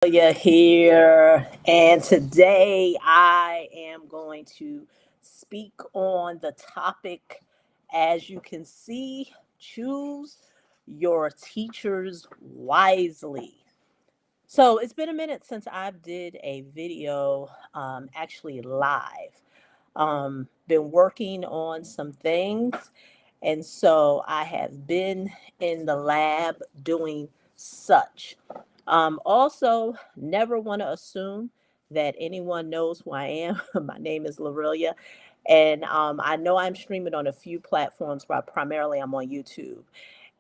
Leah here, and today I am going to speak on the topic. As you can see, choose your teachers wisely. So it's been a minute since I did a video, actually live. Been working on some things, and so I have been in the lab doing such. Also, never want to assume that anyone knows who I am. My name is Lorelia, and I know I'm streaming on a few platforms, but primarily I'm on YouTube.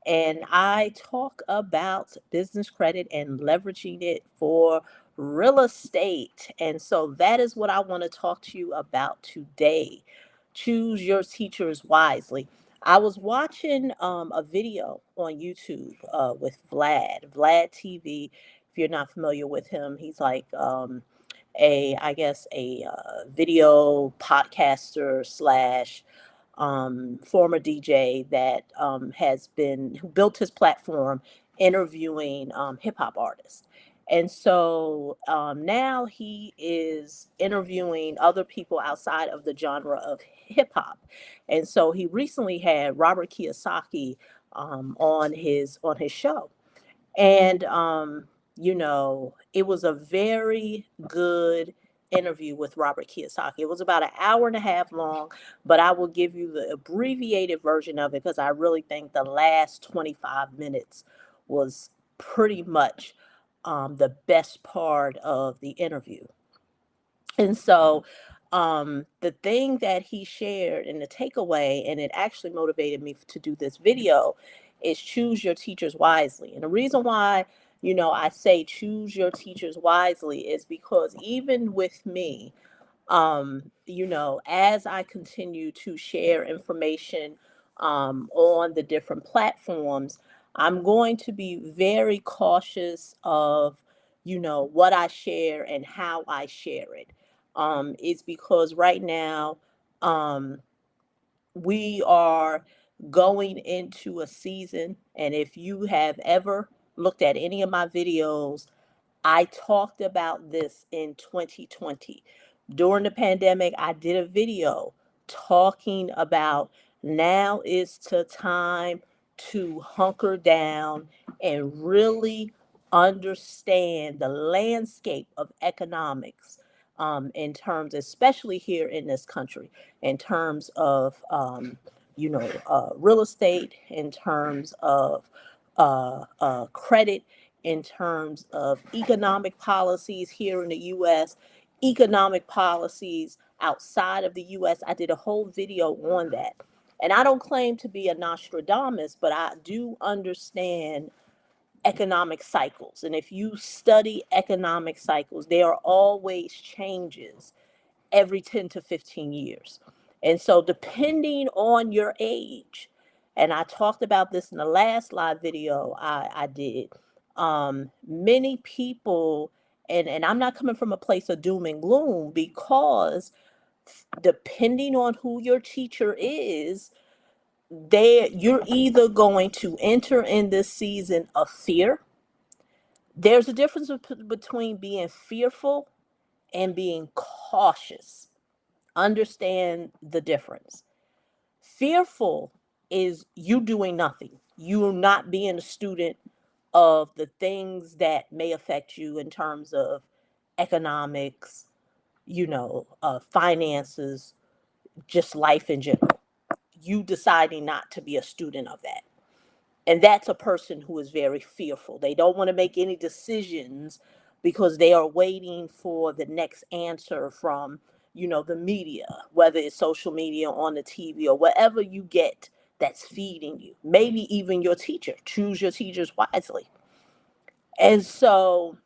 And I talk about business credit and leveraging it for real estate. And so that is what I want to talk to you about today. Choose your teachers wisely. I was watching a video on YouTube with Vlad TV. If you're not familiar with him, he's like I guess, a video podcaster slash former DJ that who built his platform interviewing hip hop artists. And so now he is interviewing other people outside of the genre of hip hop. And so he recently had Robert Kiyosaki on his show. And it was a very good interview with Robert Kiyosaki. It was about an hour and a half long, but I will give you the abbreviated version of it because I really think the last 25 minutes was pretty much the best part of the interview. And so the thing that he shared and the takeaway, and it actually motivated me to do this video, is choose your teachers wisely. And the reason why, I say choose your teachers wisely is because even with me, as I continue to share information on the different platforms, I'm going to be very cautious of, what I share and how I share it. It's because right now, um, we are going into a season, and if you have ever looked at any of my videos, I talked about this in 2020. During the pandemic, I did a video talking about now is the time to hunker down and really understand the landscape of economics, in terms, especially here in this country, in terms of, real estate, in terms of credit, in terms of economic policies here in the US, economic policies outside of the US. I did a whole video on that. And I don't claim to be a Nostradamus, but I do understand economic cycles. And if you study economic cycles, there are always changes every 10 to 15 years. And so, depending on your age, and I talked about this in the last live video I did, many people, and I'm not coming from a place of doom and gloom, because depending on who your teacher is, you're either going to enter in this season of fear. There's a difference between being fearful and being cautious. Understand the difference. Fearful is you doing nothing. You not being a student of the things that may affect you in terms of economics, finances, just life in general. You deciding not to be a student of that. And that's a person who is very fearful. They don't want to make any decisions because they are waiting for the next answer from, the media, whether it's social media, on the TV, or whatever you get that's feeding you. Maybe even your teacher. Choose your teachers wisely. And so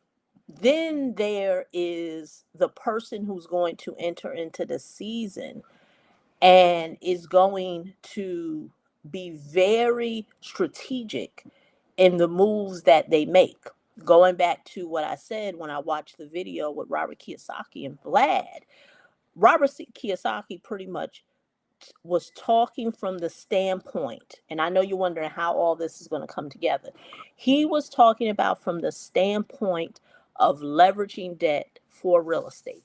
then there is the person who's going to enter into the season and is going to be very strategic in the moves that they make. Going back to what I said when I watched the video with Robert Kiyosaki and Vlad, Robert Kiyosaki pretty much was talking from the standpoint, and I know you're wondering how all this is going to come together. He was talking about from the standpoint of leveraging debt for real estate.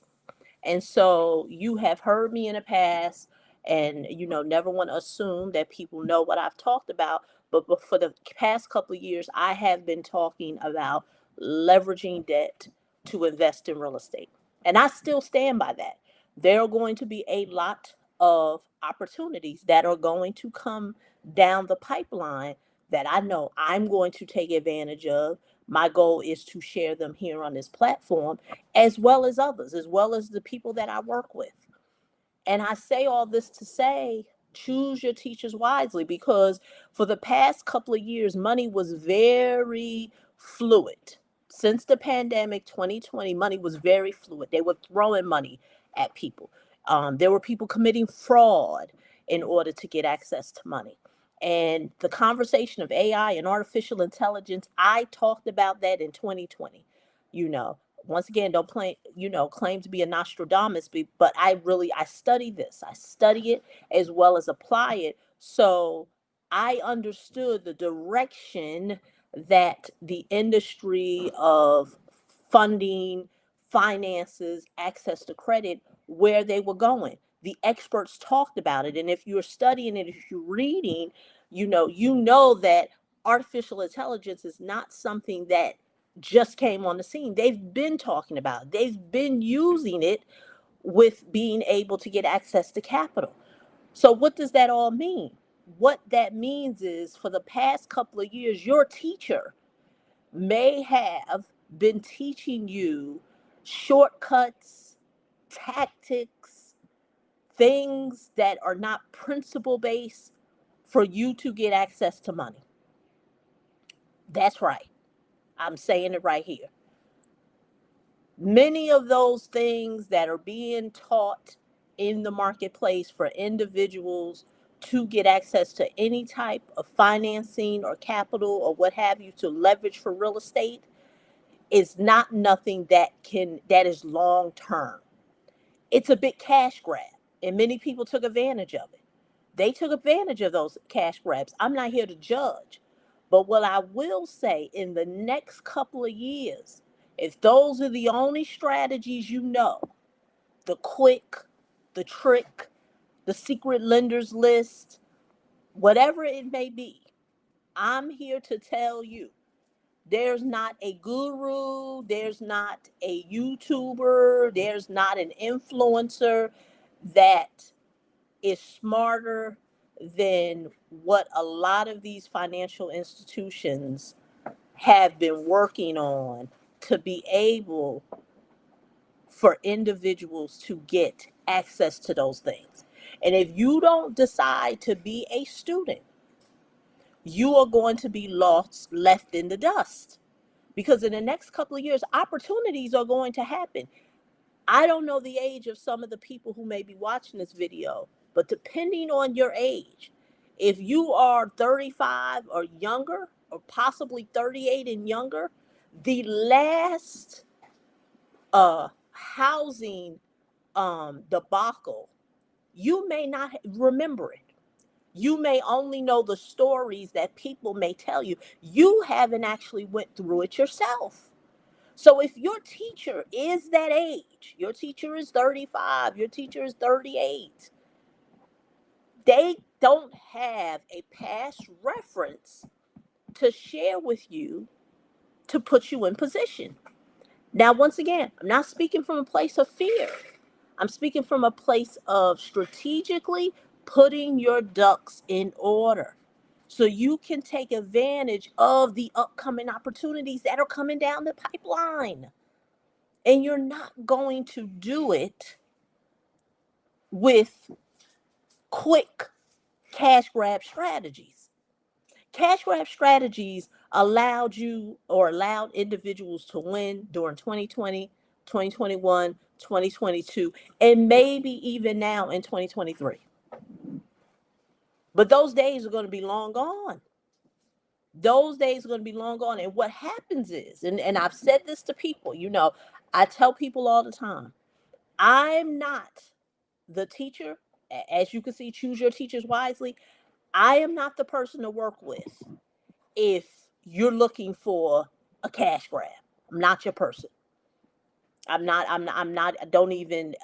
And so you have heard me in the past, and never want to assume that people know what I've talked about. But for the past couple of years, I have been talking about leveraging debt to invest in real estate. And I still stand by that. There are going to be a lot of opportunities that are going to come down the pipeline that I know I'm going to take advantage of. My goal is to share them here on this platform, as well as others, as well as the people that I work with. And I say all this to say, choose your teachers wisely, because for the past couple of years, money was very fluid. Since the pandemic, 2020, money was very fluid. They were throwing money at people. There were people committing fraud in order to get access to money. And the conversation of AI and artificial intelligence, I talked about that in 2020. You know, once again, don't claim to be a Nostradamus, but I study this. I study it as well as apply it. So I understood the direction that the industry of funding, finances, access to credit, where they were going. The experts talked about it. And if you're studying it, if you're reading, you know that artificial intelligence is not something that just came on the scene. They've been talking about it. They've been using it with being able to get access to capital. So what does that all mean? What that means is, for the past couple of years, your teacher may have been teaching you shortcuts, tactics, things that are not principle based for you to get access to money. That's right. I'm saying it right here. Many of those things that are being taught in the marketplace for individuals to get access to any type of financing or capital or what have you to leverage for real estate is not nothing that is long term. It's a big cash grab, and many people took advantage of it. They took advantage of those cash grabs. I'm not here to judge. But what I will say, in the next couple of years, if those are the only strategies the quick, the trick, the secret lenders list, whatever it may be, I'm here to tell you, there's not a guru, there's not a YouTuber, there's not an influencer that is smarter than what a lot of these financial institutions have been working on to be able for individuals to get access to those things. And if you don't decide to be a student, you are going to be left in the dust, because in the next couple of years, opportunities are going to happen. I don't know the age of some of the people who may be watching this video, but depending on your age, if you are 35 or younger, or possibly 38 and younger, the last housing debacle, you may not remember it. You may only know the stories that people may tell you. You haven't actually went through it yourself. So if your teacher is that age, your teacher is 35, your teacher is 38, they don't have a past reference to share with you to put you in position. Now, once again, I'm not speaking from a place of fear. I'm speaking from a place of strategically putting your ducks in order so you can take advantage of the upcoming opportunities that are coming down the pipeline. And you're not going to do it with quick cash grab strategies. Cash grab strategies allowed individuals to win during 2020, 2021, 2022, and maybe even now in 2023. But those days are going to be long gone. Those days are going to be long gone. And what happens is, and I've said this to people, I tell people all the time, I'm not the teacher. As you can see, choose your teachers wisely. I am not the person to work with if you're looking for a cash grab. I'm not your person. I'm not even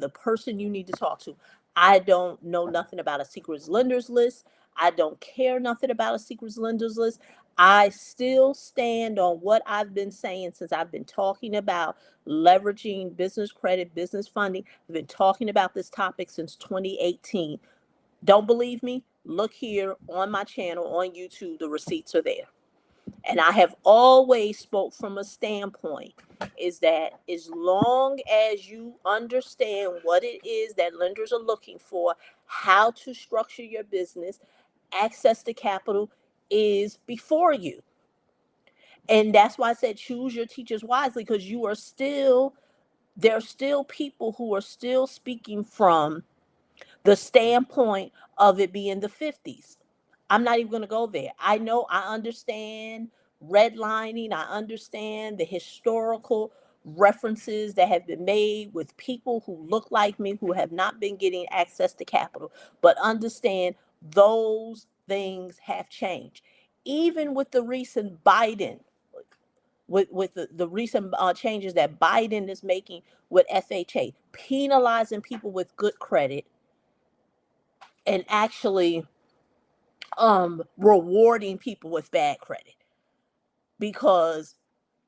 the person you need to talk to. I don't know nothing about a secret lenders list. I don't care nothing about a secret lenders list. I still stand on what I've been saying since I've been talking about leveraging business credit, business funding. I've been talking about this topic since 2018. Don't believe me? Look here on my channel on YouTube. The receipts are there. And I have always spoke from a standpoint is that as long as you understand what it is that lenders are looking for, how to structure your business, access to capital is before you. And that's why I said choose your teachers wisely, because there are still people who are still speaking from the standpoint of it being the 50s. I'm not even going to go there. I understand redlining. I understand the historical references that have been made with people who look like me who have not been getting access to capital. But understand those things have changed. Even with the recent Biden, with the recent changes that Biden is making with FHA, penalizing people with good credit and actually rewarding people with bad credit, because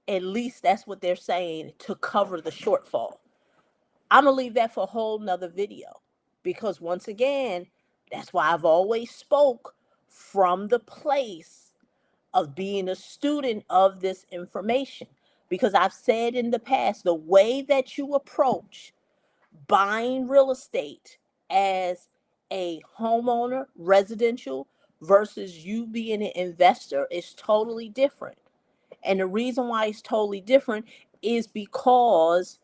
at least that's what they're saying to cover the shortfall. I'm gonna leave that for a whole nother video, because once again, that's why I've always spoke from the place of being a student of this information, because I've said in the past the way that you approach buying real estate as a homeowner, residential, versus you being an investor is totally different. And the reason why it's totally different is because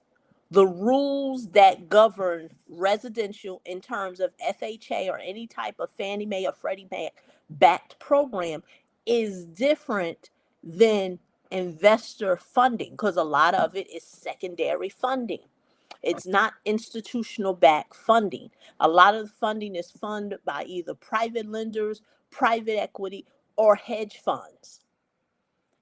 the rules that govern residential in terms of FHA or any type of Fannie Mae or Freddie Mac backed program is different than investor funding, because a lot of it is secondary funding. It's not institutional backed funding. A lot of the funding is funded by either private lenders, private equity, or hedge funds.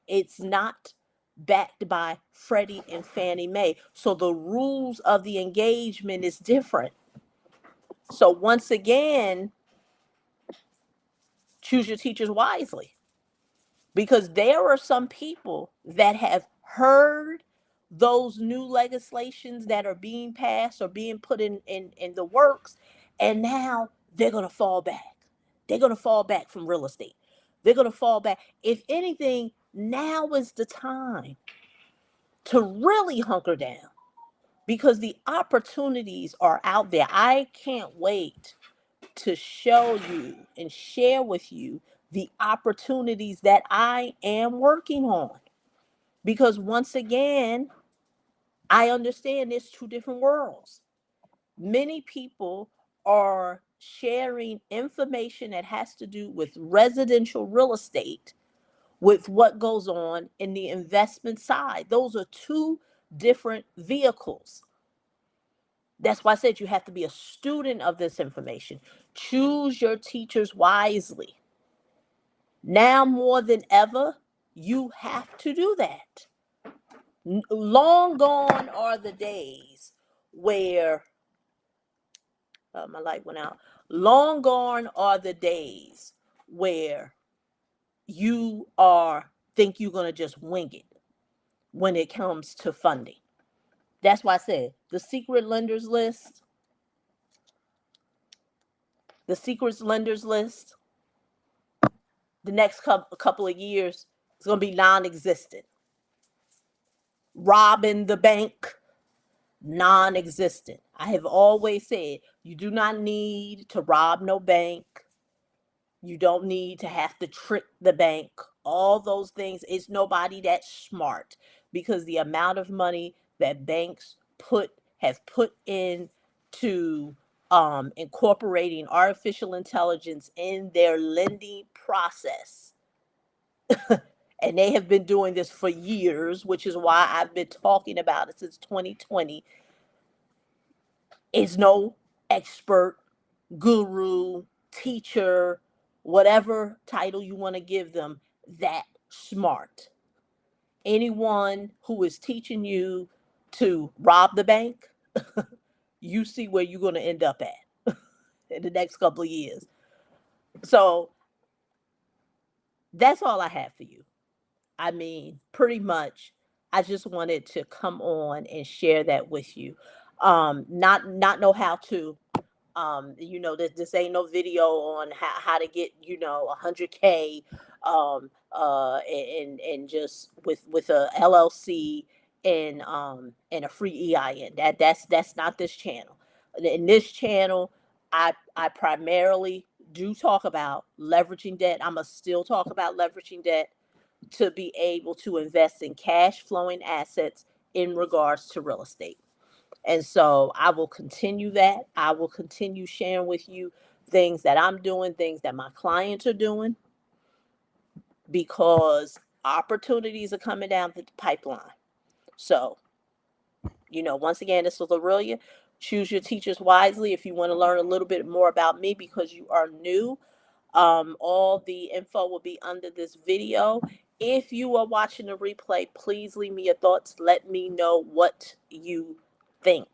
It's not backed by Freddie and Fannie Mae. So the rules of the engagement is different. So once again, choose your teachers wisely, because there are some people that have heard those new legislations that are being passed or being put in the works, and now they're going to fall back. They're going to fall back from real estate. They're going to fall back. If anything, now is the time to really hunker down, because the opportunities are out there. I can't wait to show you and share with you the opportunities that I am working on. Because once again, I understand there's two different worlds. Many people are sharing information that has to do with residential real estate with what goes on in the investment side. Those are two different vehicles. That's why I said you have to be a student of this information. Choose your teachers wisely. Now more than ever, you have to do that. Long gone are the days where my light went out. Long gone are the days where you think you're going to just wing it when it comes to funding. That's why I said the secret lenders list, the next couple of years is going to be non-existent. Robbing the bank, non-existent. I have always said you do not need to rob no bank. You don't need to have to trick the bank. All those things, it's nobody that smart, because the amount of money that banks have put in to incorporating artificial intelligence in their lending process. And they have been doing this for years, which is why I've been talking about it since 2020. Is no expert, guru, teacher, whatever title you want to give them, that smart. Anyone who is teaching you to rob the bank, you see where you're going to end up at in the next couple of years. So that's all I have for you. I mean, pretty much, I just wanted to come on and share that with you. Not know how to. This ain't no video on how to get 100K, and just with a LLC and a free EIN. That's not this channel. In this channel, I primarily do talk about leveraging debt. I'm gonna still talk about leveraging debt to be able to invest in cash flowing assets in regards to real estate. And so I will continue that. I will continue sharing with you things that I'm doing, things that my clients are doing, because opportunities are coming down the pipeline. So, once again, this was Aurelia. Choose your teachers wisely. If you want to learn a little bit more about me because you are new, all the info will be under this video. If you are watching the replay, please leave me your thoughts. Let me know what you think.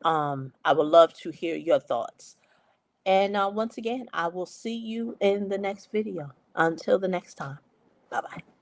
I would love to hear your thoughts. And once again, I will see you in the next video. Until the next time. Bye-bye.